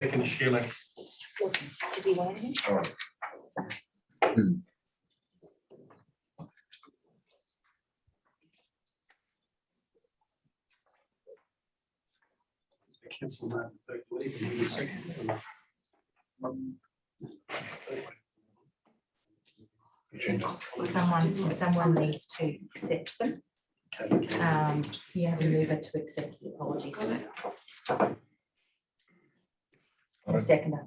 Second, Sheila. Did you want anything? All right. Cancel that. Someone needs to accept them. You have to move it to accept the apologies. A seconder.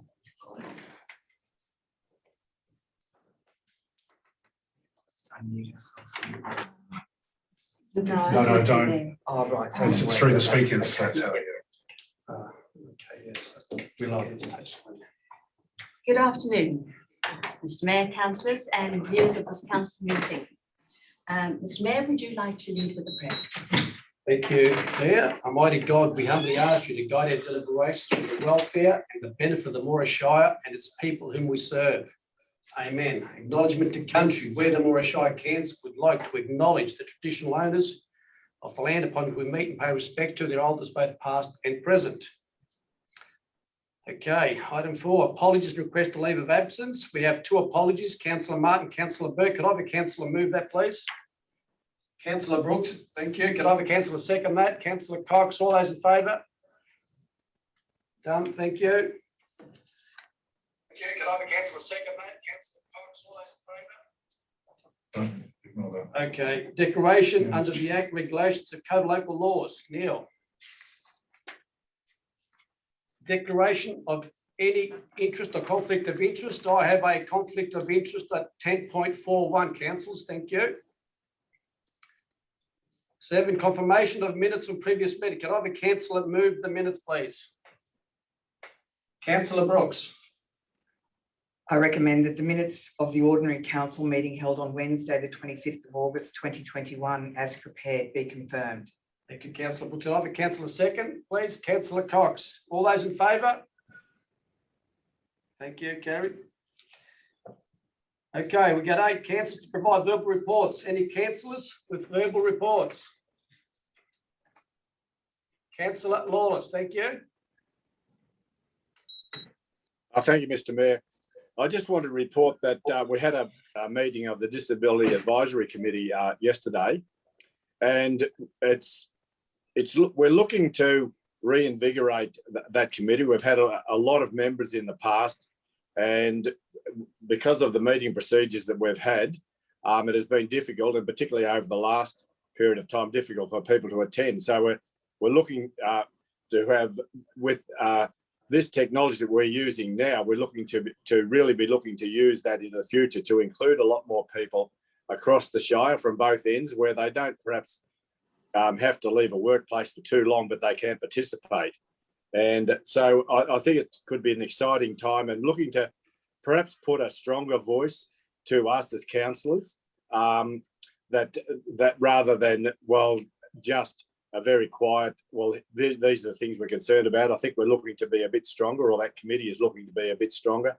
No, don't. Oh, right. So It's through the speakers. That's how they get it. Okay, yes. We like it. Good afternoon, Mr Mayor, councillors and viewers of this council meeting. Mr Mayor, would you like to lead with the prayer? Thank you, Mayor. Almighty God, we humbly ask you to guide our deliberations for the welfare and the benefit of the Moira Shire and its people whom we serve. Amen. Acknowledgement to country where the Moira Shire Council would like to acknowledge the traditional owners of the land upon which we meet and pay respect to their elders, both past and present. Okay, item 4, apologies and request a leave of absence. We have 2 apologies, Councillor Martin, Councillor Burke. Could I have a councillor move that, please? Councillor Brooks, thank you. Could I have a councillor second that? Councillor Cox, all those in favour? Done, thank you. Thank you. Could I have a councillor second that? Councillor Cox, all those in favour? Don't ignore that. Okay, declaration under the Act regulations of code of local laws. Neil. Declaration of any interest or conflict of interest. I have a conflict of interest at 10.41, councillors. Thank you. 7, confirmation of minutes from previous meeting. Can I have a councillor move the minutes, please? Councillor Brooks. I recommend that the minutes of the ordinary council meeting held on Wednesday, the 25th of August, 2021, as prepared, be confirmed. Thank you, councillor Brooks. Can I have a councillor second, please? Councillor Cox. All those in favour? Thank you, carried. Okay, we got 8 councillors to provide verbal reports. Any councillors with verbal reports? Councillor Lawless, thank you. Thank you, Mr Mayor. I just wanted to report that we had a meeting of the Disability Advisory Committee yesterday, and we're looking to reinvigorate that committee. We've had a lot of members in the past, and because of the meeting procedures that we've had, it has been difficult, and particularly over the last period of time, difficult for people to attend. So we're looking to have, with this technology that we're using now, we're looking to really be looking to use that in the future to include a lot more people across the Shire from both ends, where they don't perhaps have to leave a workplace for too long, but they can participate. And so I think it could be an exciting time, and looking to perhaps put a stronger voice to us as councillors, that rather than, well, just a very quiet, well, these are the things we're concerned about. I think we're looking to be a bit stronger, or that committee is looking to be a bit stronger.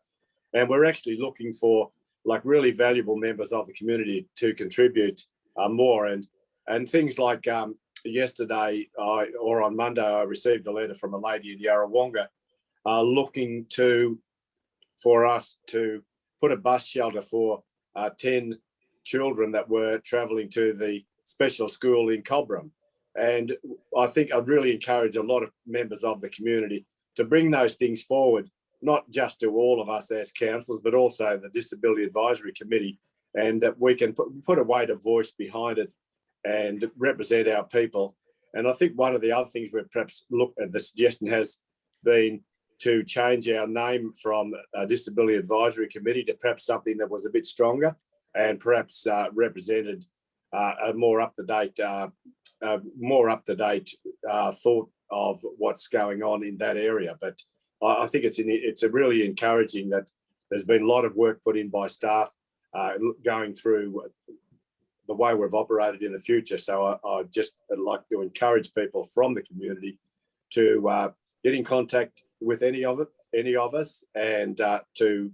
And we're actually looking for like really valuable members of the community to contribute more. And things like yesterday or on Monday, I received a letter from a lady in Yarrawonga looking for us to put a bus shelter for 10 children that were travelling to the special school in Cobram. And I think I'd really encourage a lot of members of the community to bring those things forward, not just to all of us as councillors, but also the Disability Advisory Committee, and that we can put a weight of voice behind it and represent our people. And I think one of the other things we've perhaps looked at, the suggestion has been to change our name from a Disability Advisory Committee to perhaps something that was a bit stronger and perhaps represented a more up-to-date thought of what's going on in that area. But I think it's a really encouraging that there's been a lot of work put in by staff going through the way we've operated in the future. So I just like to encourage people from the community to get in contact with any of us and to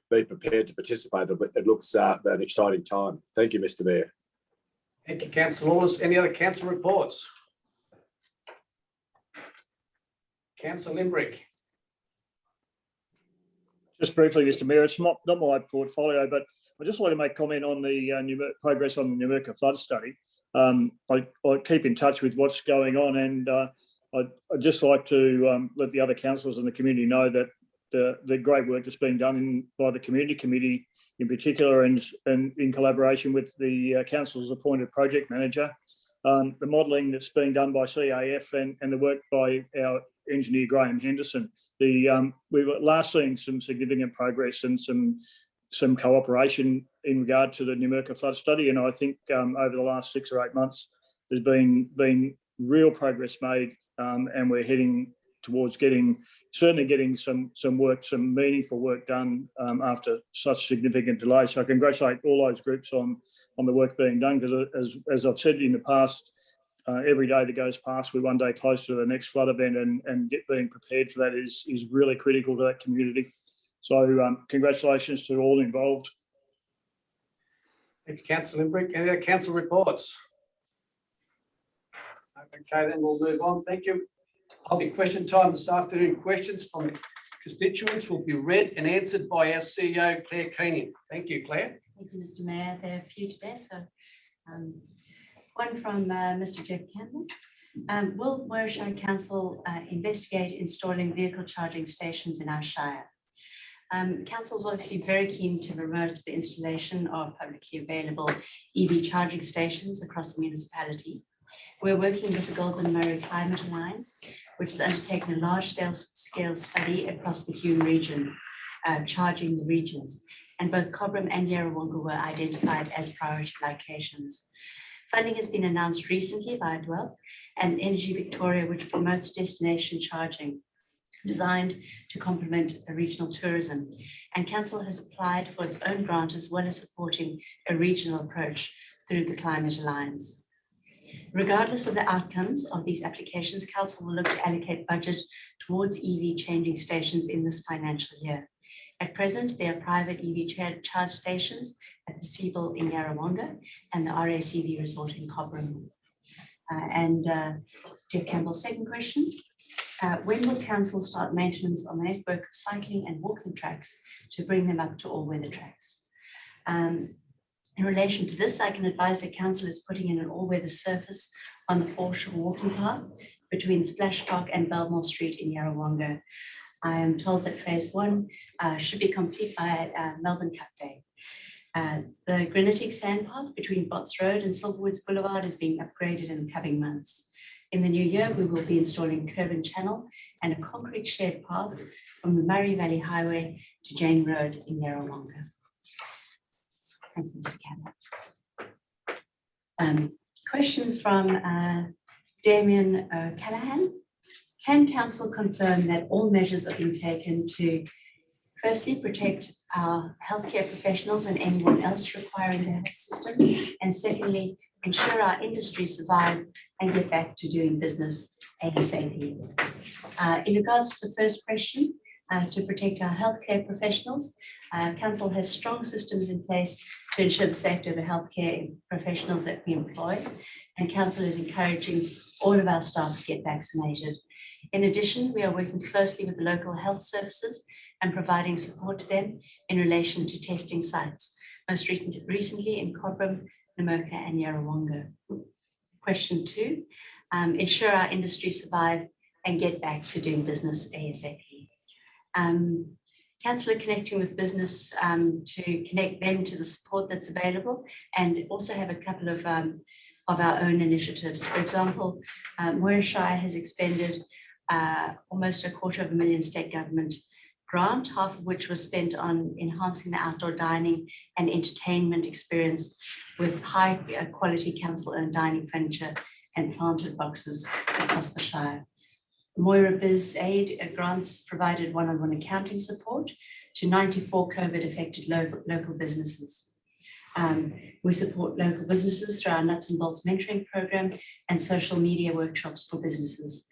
be prepared to participate. It looks an exciting time. Thank you, Mr Mayor. Thank you, councillor Lawless. Any other council reports? Councillor Limbrick. Just briefly, Mr Mayor, it's not my portfolio, but I just want to make comment on the progress on the Numurkah flood study. I keep in touch with what's going on, and I'd just like to let the other councillors and the community know that the great work that's being done by the community committee in particular, and in collaboration with the council's appointed project manager, the modelling that's being done by CAF and the work by our engineer Graham Henderson. We were last seeing some significant progress and some cooperation in regard to the Numurkah flood study, and I think over the last 6 or 8 months there's been real progress made, and we're heading towards certainly getting some meaningful work done after such significant delay. So I congratulate all those groups on the work being done, because as I've said in the past, every day that goes past, we're one day closer to the next flood event, and being prepared for that is really critical to that community. So congratulations to all involved. Thank you, Councillor Limbrick. Any other council reports? Okay, then we'll move on. Thank you. I'll be question time this afternoon. Questions from constituents will be read and answered by our CEO, Claire Keenan. Thank you, Claire. Thank you, Mr Mayor. There are a few today. So one from Mr Jeff Campbell. Will Warwickshire Council investigate installing vehicle charging stations in our shire? Council is obviously very keen to promote the installation of publicly available EV charging stations across the municipality. We're working with the Goulburn Murray Climate Alliance, which has undertaken a large-scale study across the Hume region, charging the regions, and both Cobram and Yarrawonga were identified as priority locations. Funding has been announced recently by Dwell and Energy Victoria, which promotes destination charging, designed to complement regional tourism. And Council has applied for its own grant, as well as supporting a regional approach through the Climate Alliance. Regardless of the outcomes of these applications, Council will look to allocate budget towards EV changing stations in this financial year. At present, there are private EV charge stations at the Seabill in Yarrawonga and the RACV resort in Cobram. Jeff Campbell's second question. When will Council start maintenance on the network of cycling and walking tracks to bring them up to all-weather tracks? In relation to this, I can advise that Council is putting in an all-weather surface on the foreshore walking path between Splash Park and Belmore Street in Yarrawonga. I am told that phase 1 should be complete by Melbourne Cup Day. The granitic sand path between Botts Road and Silverwoods Boulevard is being upgraded in the coming months. In the new year, we will be installing curb and channel and a concrete shared path from the Murray Valley Highway to Jane Road in Yarrawonga. Thank you, Mr. Campbell. Question from Damien Callahan. Can Council confirm that all measures are being taken to firstly protect our healthcare professionals and anyone else requiring the health system, and secondly, ensure our industry survive and get back to doing business ASAP? In regards to the first question, to protect our healthcare professionals, Council has strong systems in place to ensure the safety of the healthcare professionals that we employ, and Council is encouraging all of our staff to get vaccinated. In addition, we are working closely with the local health services and providing support to them in relation to testing sites, most recently in Cobram, Numurkah and Yarrawonga. Question 2, ensure our industry survive and get back to doing business ASAP. Council are connecting with business to connect them to the support that's available, and also have a couple of our own initiatives. For example, Warwickshire has expended almost $250,000 state government grant, half of which was spent on enhancing the outdoor dining and entertainment experience with high quality council-owned dining furniture and planted boxes across the Shire. Moira Biz Aid grants provided one-on-one accounting support to 94 COVID-affected local businesses. We support local businesses through our Nuts and Bolts mentoring program and social media workshops for businesses.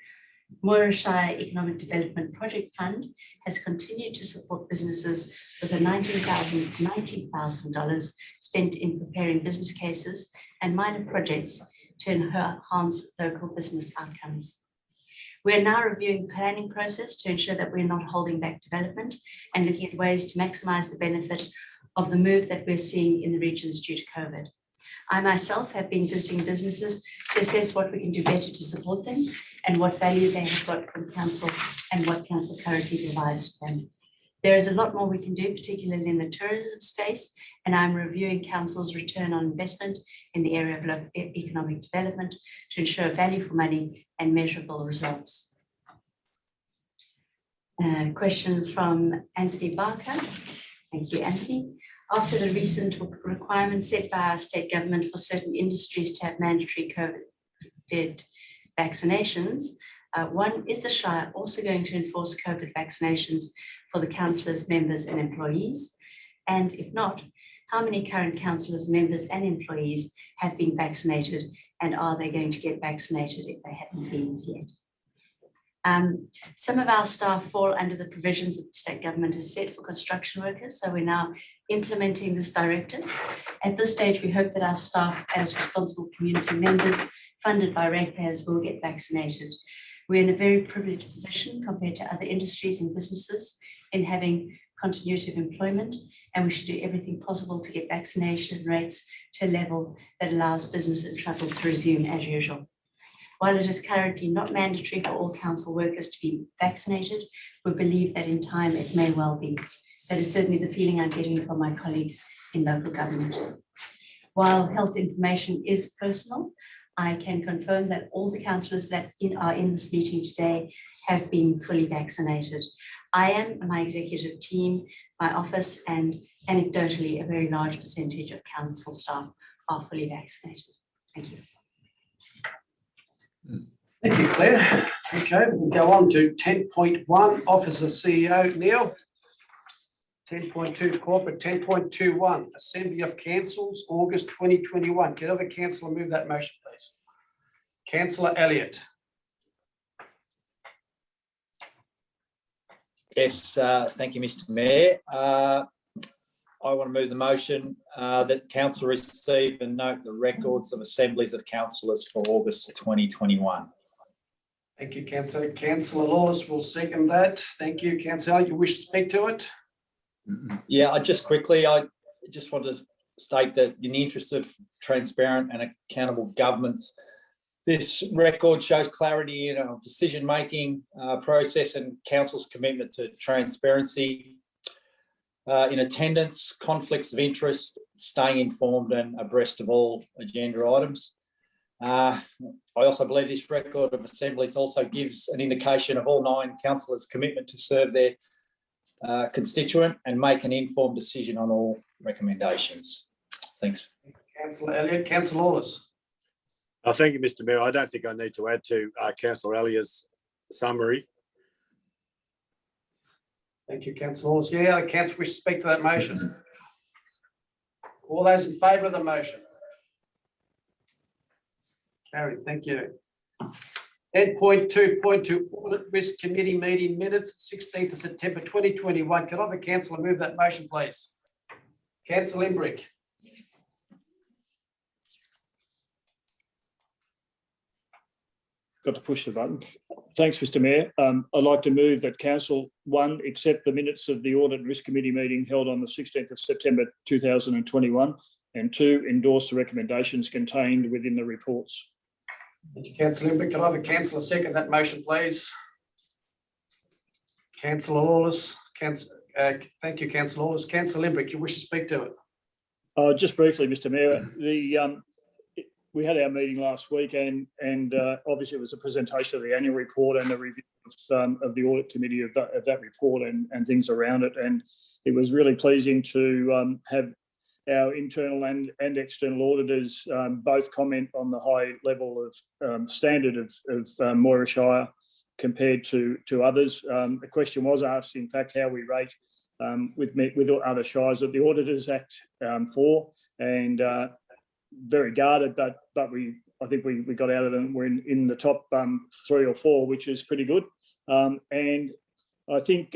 Warwickshire Economic Development Project Fund has continued to support businesses with a $90,000 spent in preparing business cases and minor projects to enhance local business outcomes. We're now reviewing the planning process to ensure that we're not holding back development and looking at ways to maximise the benefit of the move that we're seeing in the regions due to COVID. I myself have been visiting businesses to assess what we can do better to support them and what value they have got from council and what council currently provides to them. There is a lot more we can do, particularly in the tourism space, and I'm reviewing council's return on investment in the area of local economic development to ensure value for money and measurable results. Question from Anthony Barker. Thank you, Anthony. After the recent requirements set by our state government for certain industries to have mandatory COVID vaccinations, one, is the Shire also going to enforce COVID vaccinations for the councillors, members and employees? And if not, how many current councillors, members and employees have been vaccinated, and are they going to get vaccinated if they haven't been as yet? Some of our staff fall under the provisions that the state government has set for construction workers, so we're now implementing this directive. At this stage, we hope that our staff as responsible community members funded by ratepayers will get vaccinated. We're in a very privileged position compared to other industries and businesses in having continuity of employment, and we should do everything possible to get vaccination rates to a level that allows business and travel to resume as usual. While it is currently not mandatory for all council workers to be vaccinated, we believe that in time it may well be. That is certainly the feeling I'm getting from my colleagues in local government. While health information is personal, I can confirm that all the councillors that are in this meeting today have been fully vaccinated. I am, my executive team, my office, and anecdotally, a very large percentage of council staff are fully vaccinated. Thank you. Thank you, Claire. Okay, we'll go on to 10.1, Office of CEO, Neil. 10.2, Corporate. 10.21, Assembly of Councils, August 2021. Can I have a councillor move that motion, please? Councillor Elliott. Yes, thank you, Mr. Mayor. I want to move the motion that council receive and note the records of assemblies of councillors for August 2021. Thank you, Councillor. Councillor Lawless will second that. Thank you, Councillor. You wish to speak to it? Yeah, I just want to state that in the interest of transparent and accountable government, this record shows clarity in our decision-making process and council's commitment to transparency in attendance, conflicts of interest, staying informed and abreast of all agenda items. I also believe this record of assemblies also gives an indication of all 9 councillors' commitment to serve their constituent and make an informed decision on all recommendations. Thanks. Councillor Elliott. Councillor Lawless. Thank you, Mr. Mayor. I don't think I need to add to Councillor Elliott's summary. Thank you, Councillor Lawless. Yeah, the council wish to speak to that motion. All those in favour of the motion? Carried. Thank you. 10.2.2, Audit Risk Committee meeting minutes, 16th of September 2021. Can I have a councillor move that motion, please? Councillor Imbrick. Got to push the button. Thanks, Mr. Mayor. I'd like to move that Council, 1, accept the minutes of the Audit and Risk Committee meeting held on the 16th of September 2021, and 2, endorse the recommendations contained within the reports. Thank you, Councillor Imbrick. Can I have a councillor second that motion, please? Councillor Lawless. Thank you, Councillor Lawless. Councillor Imbrick, you wish to speak to it? Just briefly, Mr. Mayor, we had our meeting last week, and obviously it was a presentation of the annual report and the review of the audit committee of that report and things around it. And it was really pleasing to have our internal and external auditors both comment on the high level of standard of Moira Shire compared to others. The question was asked, in fact, how we rate with other shires that the auditors act for, and very guarded, but I think we got out of them. We're in the top 3 or 4, which is pretty good. And I think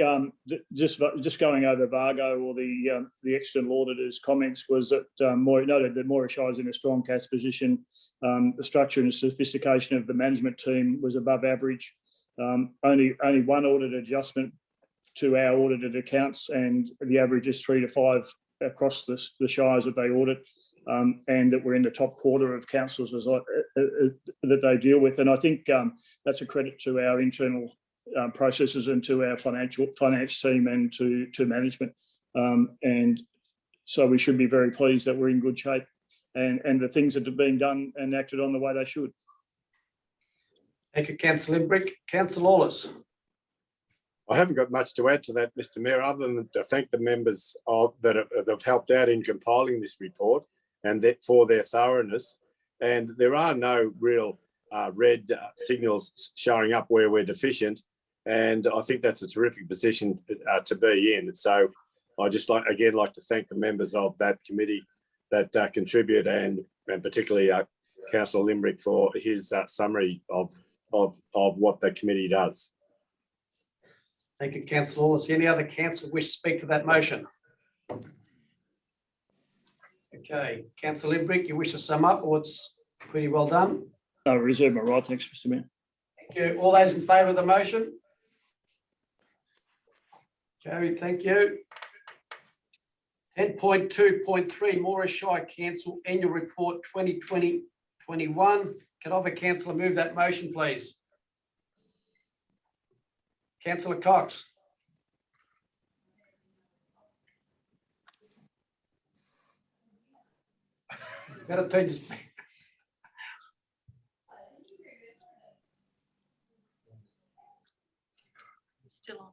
just going over Vargo or the external auditor's comments was that noted that Moira Shire is in a strong cash position. The structure and sophistication of the management team was above average. Only one audit adjustment to our audited accounts, and the average is 3 to 5 across the shires that they audit, and that we're in the top quarter of councils that they deal with. And I think that's a credit to our internal processes and to our finance team and to management. And so we should be very pleased that we're in good shape, and the things that have been done and acted on the way they should. Thank you, Councillor Limbrick. Councillor Lawless. I haven't got much to add to that, Mr. Mayor, other than to thank the members that have helped out in compiling this report and for their thoroughness. And there are no real red signals showing up where we're deficient. And I think that's a terrific position to be in. So I just like to thank the members of that committee that contribute, and particularly Councillor Limbrick for his summary of what the committee does. Thank you, Councillor Lawless. Any other councillor wish to speak to that motion? Okay, Councillor Limbrick, you wish to sum up, or it's pretty well done? I reserve my right. Thanks, Mr. Mayor. Thank you. All those in favour of the motion? Carried, thank you. 10.2.3 Moira Shire Council Annual Report 2020-21. Can I have a councillor move that motion, please? Councillor Cox. Better turn your speaker. Still on.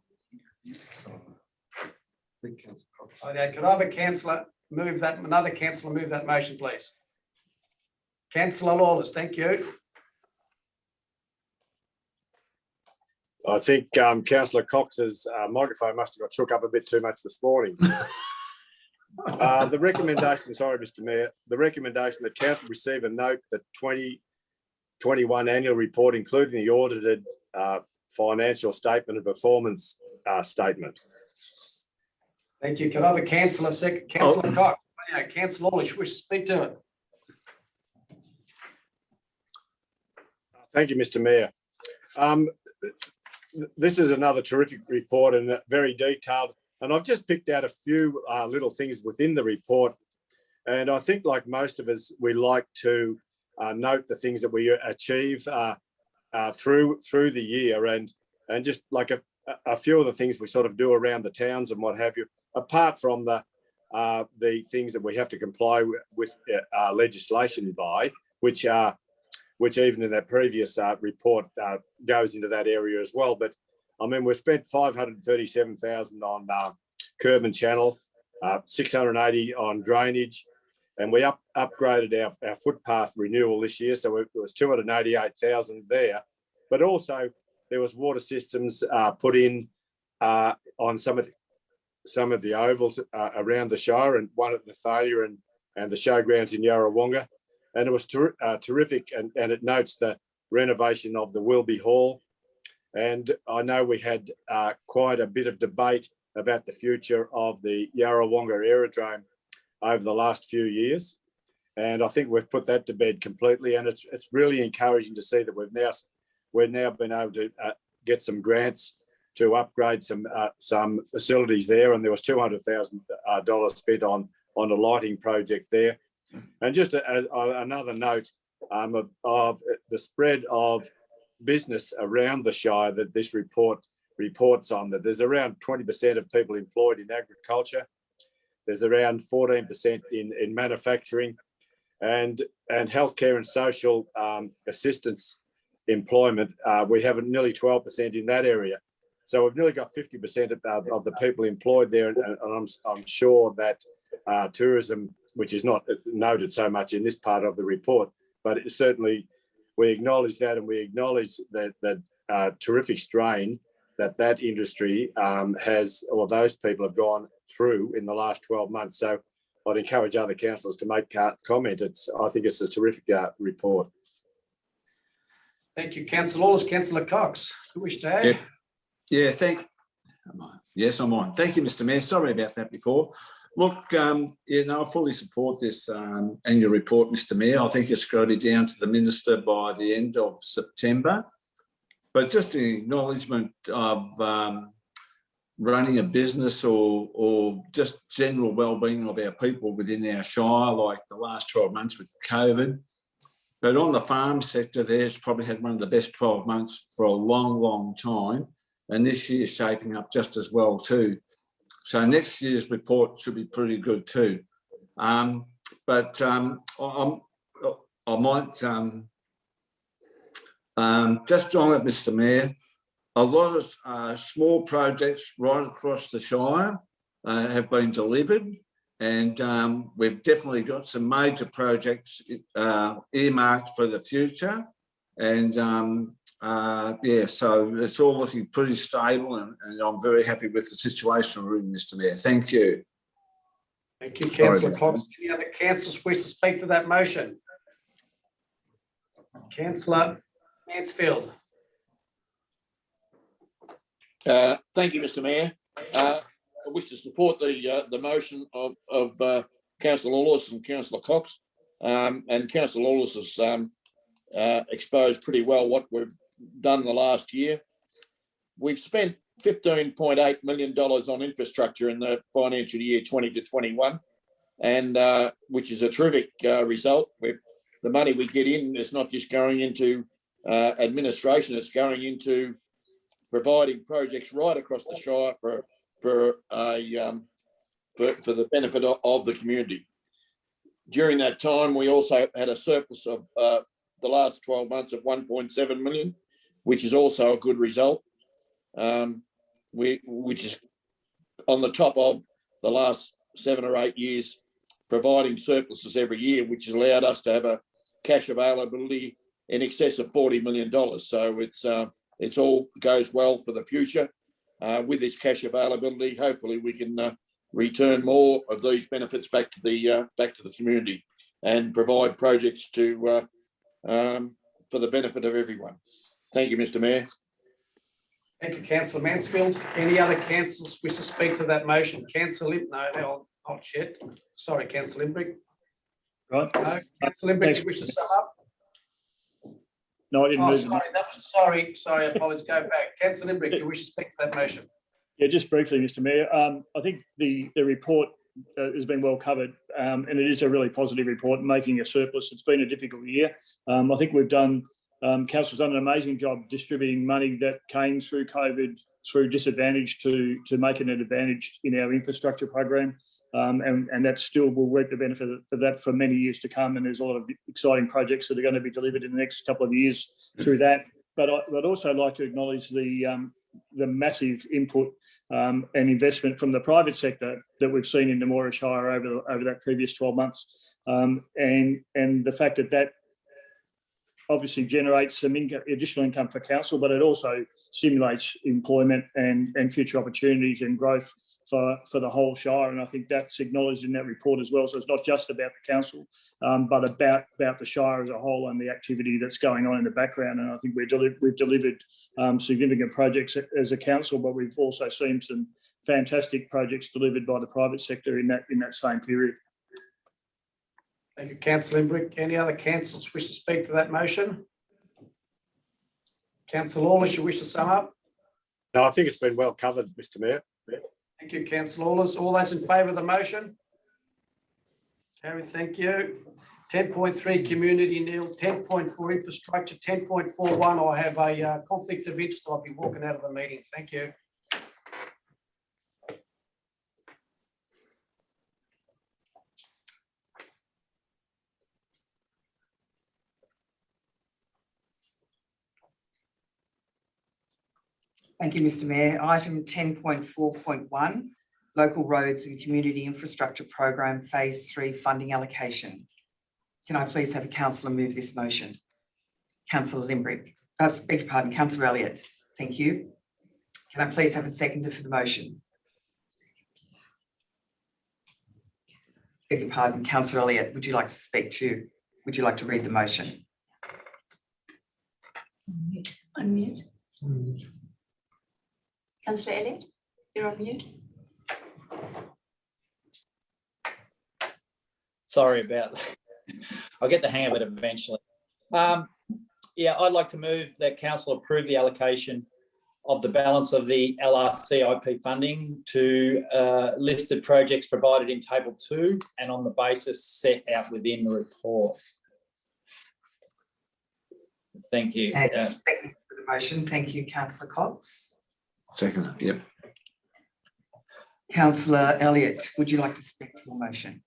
Okay, could I have a councillor move that, another councillor move that motion, please? Councillor Lawless, thank you. I think Councillor Cox's microphone must have got shook up a bit too much this morning. The recommendation, sorry, Mr. Mayor, the recommendation that council receive a note that 2021 annual report, including the audited financial statement and performance statement. Thank you. Can I have a councillor second? Councillor Cox. Yeah, Councillor Lawless, wish to speak to it. Thank you, Mr. Mayor. This is another terrific report and very detailed. And I've just picked out a few little things within the report. And I think, like most of us, we like to note the things that we achieve through the year, and just like a few of the things we sort of do around the towns and what have you, apart from the things that we have to comply with legislation by, which even in that previous report goes into that area as well. But I mean, we've spent 537,000 on curb and channel, 680 on drainage, and we upgraded our footpath renewal this year. So it was 288,000 there. But also there was water systems put in on some of the ovals around the Shire, and one at Nathalia and the showgrounds in Yarrawonga. And it was terrific, and it notes the renovation of the Wilby Hall. And I know we had quite a bit of debate about the future of the Yarrawonga Aerodrome over the last few years. And I think we've put that to bed completely. And it's really encouraging to see that we've now been able to get some grants to upgrade some facilities there. And there was $200,000 spent on a lighting project there. And just another note of the spread of business around the Shire that this report reports on, that there's around 20% of people employed in agriculture. There's around 14% in manufacturing, and healthcare and social assistance employment. We have nearly 12% in that area. So we've nearly got 50% of the people employed there. And I'm sure that tourism, which is not noted so much in this part of the report, but certainly we acknowledge that, and we acknowledge that terrific strain that industry has, or those people have gone through in the last 12 months. So I'd encourage other councillors to make comment. I think it's a terrific report. Thank you, Councillor Lawless. Councillor Cox, you wish to add? Yeah, yes, I'm on. Thank you, Mr. Mayor. Sorry about that before. Look, I fully support this annual report, Mr. Mayor. I think it's got it down to the Minister by the end of September. but just an acknowledgement of running a business or just general well-being of our people within our shire, like the last 12 months with COVID. But on the farm sector, there's probably had one of the best 12 months for a long, long time. And this year's shaping up just as well too. So next year's report should be pretty good too. I might just on that, Mr. Mayor, a lot of small projects right across the Shire have been delivered, and we've definitely got some major projects earmarked for the future. And yeah, so it's all looking pretty stable, and I'm very happy with the situation we're in, Mr. Mayor. Thank you. Thank you, Sorry, councillor Mr. Cox. Any other councillors wish to speak to that motion? Councillor Mansfield. Thank you, Mr. Mayor. I wish to support the motion of Councillor Lawless and Councillor Cox. And Councillor Lawless has exposed pretty well what we've done the last year. We've spent $15.8 million on infrastructure in the financial year 20 to 21, and which is a terrific result. The money we get in is not just going into administration, it's going into providing projects right across the Shire for the benefit of the community. During that time, we also had a surplus of the last 12 months of 1.7 million, which is also a good result, which is on the top of the last 7 or 8 years providing surpluses every year, which has allowed us to have a cash availability in excess of $40 million. So it's all goes well for the future. With this cash availability, hopefully we can return more of these benefits back to the community and provide projects to for the benefit of everyone. Thank you, Mr. Mayor. Thank you, councillor Mansfield. Any other councillors wish to speak to that motion? Councillor Limp, no, they're not yet. Sorry, councillor Limbrick. Right? No, councillor Limbrick, Thanks. you wish to sum up? No, I didn't Oh, move. sorry, that was, sorry, apologies, go back. Councillor Limbrick, do you wish to speak to that motion? Yeah, just briefly, Mr. Mayor. I think the report has been well covered, and it is a really positive report, making a surplus. It's been a difficult year. I think we've done, Council's done an amazing job distributing money that came through COVID, through disadvantage to make it an advantage in our infrastructure program. And that still will reap the benefit of that for many years to come. And there's a lot of exciting projects that are going to be delivered in the next couple of years through that. But I'd also like to acknowledge the massive input and investment from the private sector that we've seen in Namora Shire over that previous 12 months. And the fact that obviously generates some additional income for council, but it also stimulates employment and future opportunities and growth for the whole Shire. And I think that's acknowledged in that report as well. So it's not just about the council, but about the Shire as a whole and the activity that's going on in the background. And I think we've delivered significant projects as a council, but we've also seen some fantastic projects delivered by the private sector in that same period. Thank you, councillor Limbrick. Any other councillors wish to speak to that motion? Councillor Lawless, you wish to sum up? No, I think it's been well covered, Mr. Mayor. Thank you, councillor Lawless. All those in favour of the motion? Carried, thank you. 10.3 community nil, 10.4 infrastructure, 10.41. I have a conflict of interest. I'll be walking out of the meeting. Thank you. Thank you, Mr. Mayor. Item 10.4.1, Local Roads and Community Infrastructure Program Phase 3 Funding Allocation. Can I please have a councillor move this motion? Councillor Limbrick. Beg your pardon, Councillor Elliott. Thank you. Can I please have a seconder for the motion? Beg your pardon, Councillor Elliott. Would you like to read the motion? Unmute. Councillor Elliott, you're on mute. Sorry about that. I'll get the hang of it eventually. Yeah, I'd like to move that council approve the allocation of the balance of the LRCIP funding to listed projects provided in table 2 and on the basis set out within the report. Thank you. And thank you for the motion. Thank you, councillor Cox. Second, yep. Councillor Elliott, would you like to speak to your motion?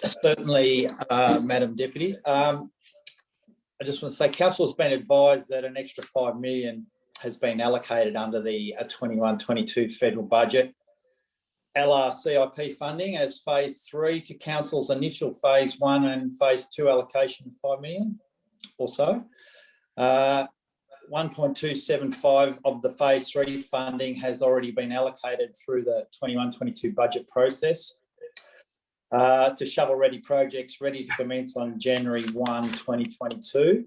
Certainly, Madam Deputy. I just want to say council has been advised that an extra 5 million has been allocated under the 21-22 federal budget LRCIP funding as phase 3 to council's initial phase 1 and phase 2 allocation of 5 million or so. 1.275 of the phase 3 funding has already been allocated through the 21-22 budget process to shovel-ready projects ready to commence on January 1, 2022.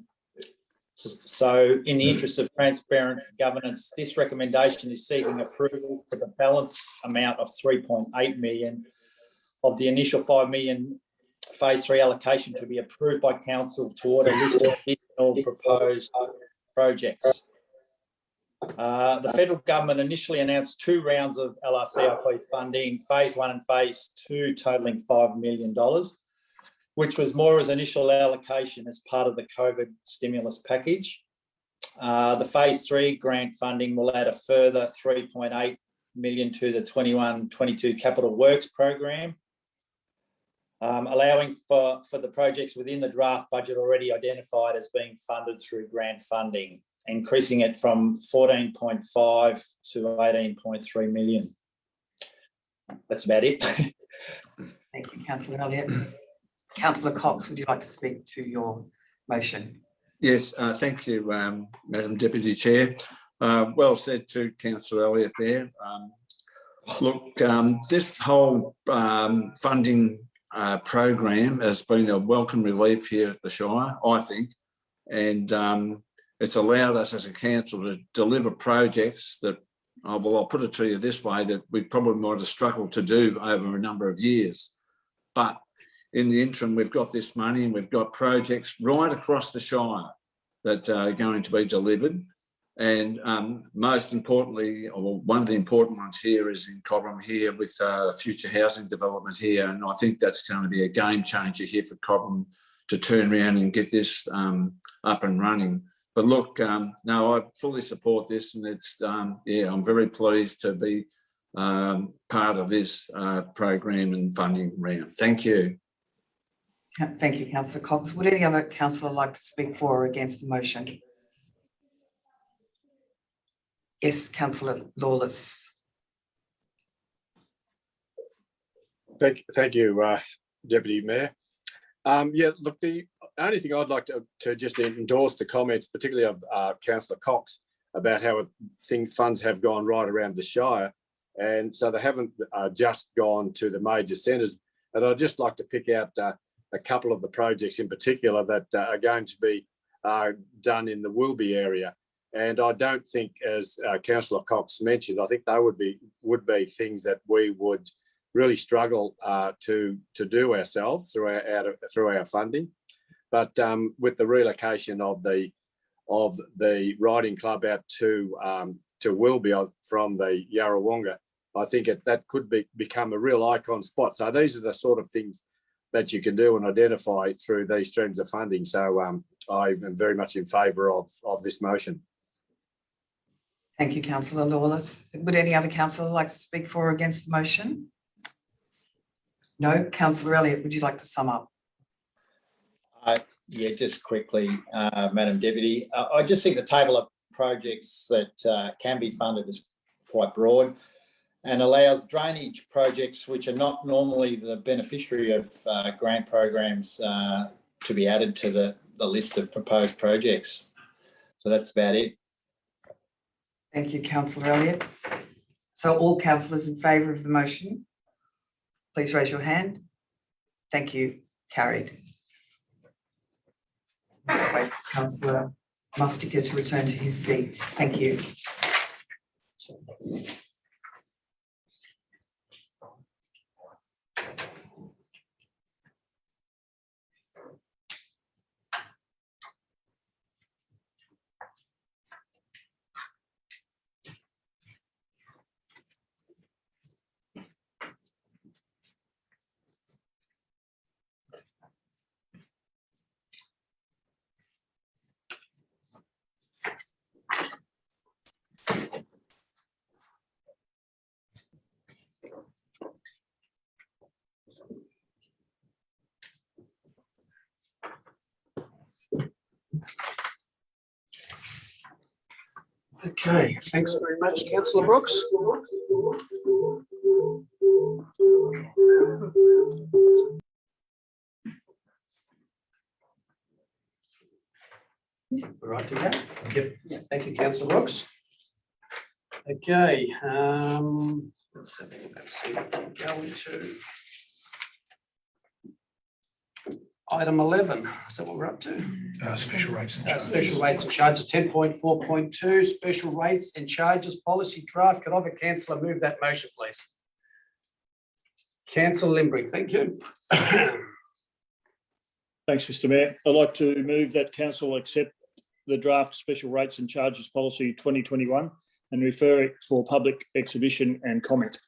So in the interest of transparent governance, this recommendation is seeking approval for the balance amount of 3.8 million of the initial 5 million phase 3 allocation to be approved by council toward a list of additional proposed projects. The federal government initially announced 2 rounds of LRCIP funding, phase 1 and phase 2, totaling $5 million, which was Moira's initial allocation as part of the COVID stimulus package. The phase 3 grant funding will add a further 3.8 million to the 21-22 capital works program, allowing for the projects within the draft budget already identified as being funded through grant funding, increasing it from 14.5 to 18.3 million. That's about it. Thank you, councillor Elliott. Councillor Cox, would you like to speak to your motion? Yes, thank you, Madam Deputy Chair. Well said to Councillor Elliott there. Look, this whole funding program has been a welcome relief here at the Shire, I think, and it's allowed us as a council to deliver projects that, well, I'll put it to you this way, that we probably might have struggled to do over a number of years. But in the interim, we've got this money and we've got projects right across the Shire that are going to be delivered. And most importantly, or one of the important ones here is in Cobram here with future housing development here. And I think that's going to be a game changer here for Cobram to turn around and get this up and running. But look, no, I fully support this, and it's, yeah, I'm very pleased to be part of this program and funding round. Thank you. Thank you, councillor Cox. Would any other councillor like to speak for or against the motion? Yes, councillor Lawless. Thank you, Deputy Mayor. Yeah, look, the only thing I'd like to just endorse the comments, particularly of Councillor Cox, about how funds have gone right around the Shire. And so they haven't just gone to the major centres. And I'd just like to pick out a couple of the projects in particular that are going to be done in the Wilby area. And I don't think, as Councillor Cox mentioned, I think they would be things that we would really struggle to do ourselves through our funding. But with the relocation of the riding club out to Wilby from the Yarrawonga, I think that could become a real icon spot. So these are the sort of things that you can do and identify through these streams of funding. So I am very much in favour of this motion. Thank you, councillor Lawless. Would any other councillor like to speak for or against the motion? No. Councillor Elliott, would you like to sum up? Yeah, just quickly, Madam Deputy. I just think the table of projects that can be funded is quite broad and allows drainage projects which are not normally the beneficiary of grant programs to be added to the list of proposed projects. So that's about it. Thank you, councillor Elliott. So all councillors in favour of the motion, please raise your hand. Thank you. Carried. Just wait for councillor Musticker to return to his seat. Thank you. Okay, thanks very much, councillor Brooks. We're right to go. Yep. Thank you, councillor Brooks. Okay, let's see, going to item 11. Is that what we're up to? Special rates and charges. Special rates and charges, 10.4.2, special rates and charges policy draft. Could I have a councillor move that motion, please? Councillor Limbrick, thank you. Thanks, Mr Mayor. I'd like to move that council accept the draft special rates and charges policy 2021 and refer it for public exhibition and comment.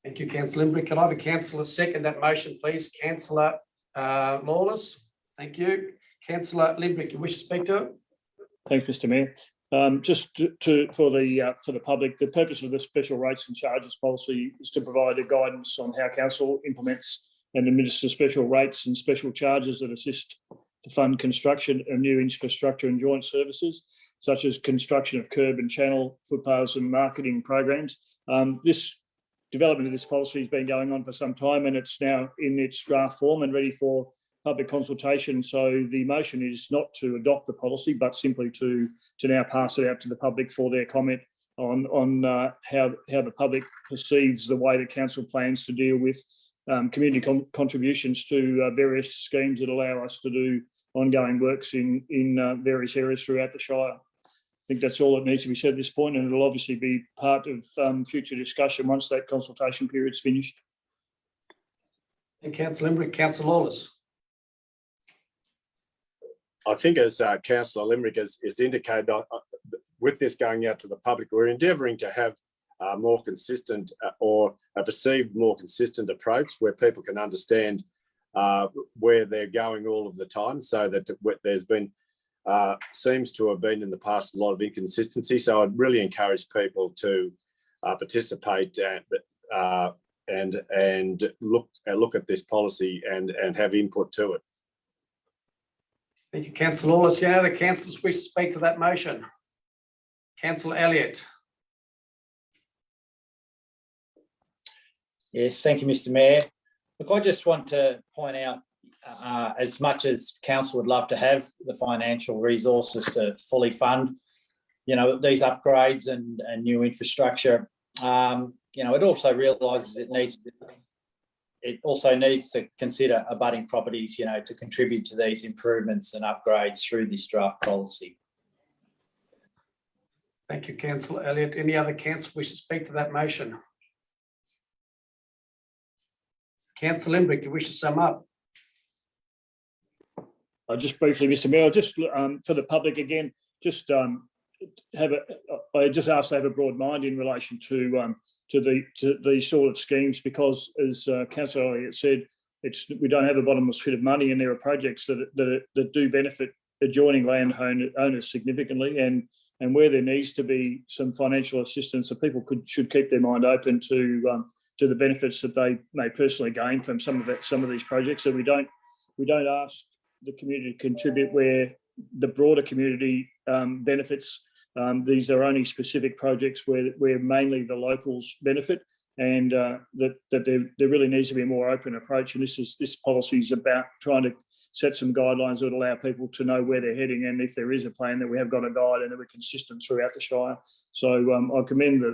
Thank you, councillor Limbrick. Could I have a councillor second that motion, please? Councillor Lawless, thank you. Councillor Limbrick, you wish to speak to it? Thanks, Mr Mayor. Just for the public, the purpose of the special rates and charges policy is to provide a guidance on how council implements and administers special rates and special charges that assist to fund construction of new infrastructure and joint services, such as construction of curb and channel, footpaths and marketing programs. This development of this policy has been going on for some time and it's now in its draft form and ready for public consultation. So the motion is not to adopt the policy, but simply to now pass it out to the public for their comment on how the public perceives the way the council plans to deal with community contributions to various schemes that allow us to do ongoing works in various areas throughout the Shire. I think that's all that needs to be said at this point, and it'll obviously be part of future discussion once that consultation period's finished. And councillor Limbrick, councillor Lawless. I think as Councillor Limerick has indicated, with this going out to the public, we're endeavouring to have a more consistent or a perceived more consistent approach where people can understand where they're going all of the time, so that there's been, seems to have been in the past a lot of inconsistency. So I'd really encourage people to participate and look at this policy and have input to it. Thank you, councillor Lawless. Yeah, the councillors wish to speak to that motion. Councillor Elliott. Yes, thank you, Mr Mayor. Look, I just want to point out, as much as council would love to have the financial resources to fully fund, these upgrades and new infrastructure, it also realises it also needs to consider abutting properties, to contribute to these improvements and upgrades through this draft policy. Thank you, councillor Elliott. Any other councillor wish to speak to that motion? Councillor Limbrick, you wish to sum up? Just briefly, Mr Mayor, just for the public again, just I just ask to have a broad mind in relation to these sort of schemes, because as Councillor Elliott said, we don't have a bottomless pit of money, and there are projects that do benefit adjoining landowners significantly, and where there needs to be some financial assistance, so people should keep their mind open to the benefits that they may personally gain from some of these projects. So we don't ask the community to contribute where the broader community benefits. These are only specific projects where mainly the locals benefit, and that there really needs to be a more open approach. And this policy is about trying to set some guidelines that allow people to know where they're heading, and if there is a plan, that we have got a guide and that we're consistent throughout the Shire. So I commend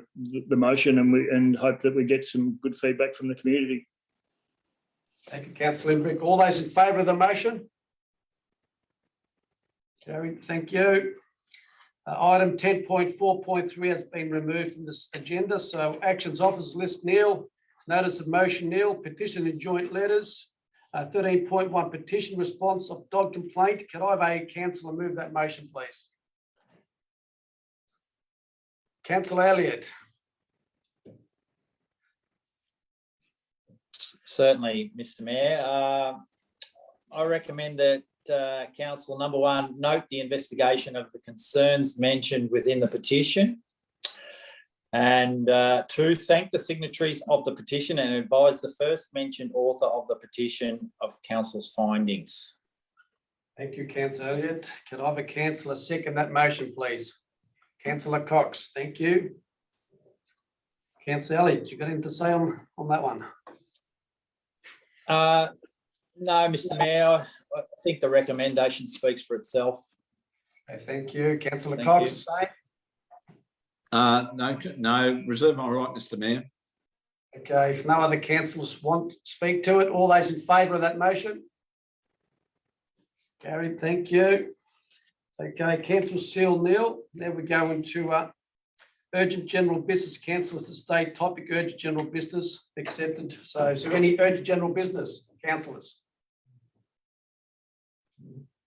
the motion, and hope that we get some good feedback from the community. Thank you, councillor Limbrick. All those in favour of the motion? Carried. Thank you. Item 10.4.3 has been removed from this agenda. So actions, offers list nil, notice of motion nil, petition and joint letters. 13.1 petition response of dog complaint. Can I have a councillor move that motion, please? Councillor Elliott. Certainly, Mr Mayor. I recommend that council, number one, note the investigation of the concerns mentioned within the petition. And two, thank the signatories of the petition and advise the first mentioned author of the petition of council's findings. Thank you, councillor Elliott. Can I have a councillor second that motion, please? Councillor Cox, thank you. Councillor Elliott, you got anything to say on that one? No, Mr Mayor, I think the recommendation speaks for itself. Okay, thank you. Councillor Thank Cox, you. the same. No, reserve my right, Mr Mayor. Okay, if no other councillors want to speak to it, all those in favour of that motion? Carried, thank you. Okay, councillor Seal Neil, now we go into urgent general business, councillors to state topic, urgent general business accepted. So is there any urgent general business, councillors?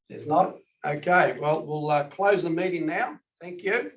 There's not. Okay, well, we'll close the meeting now. Thank you.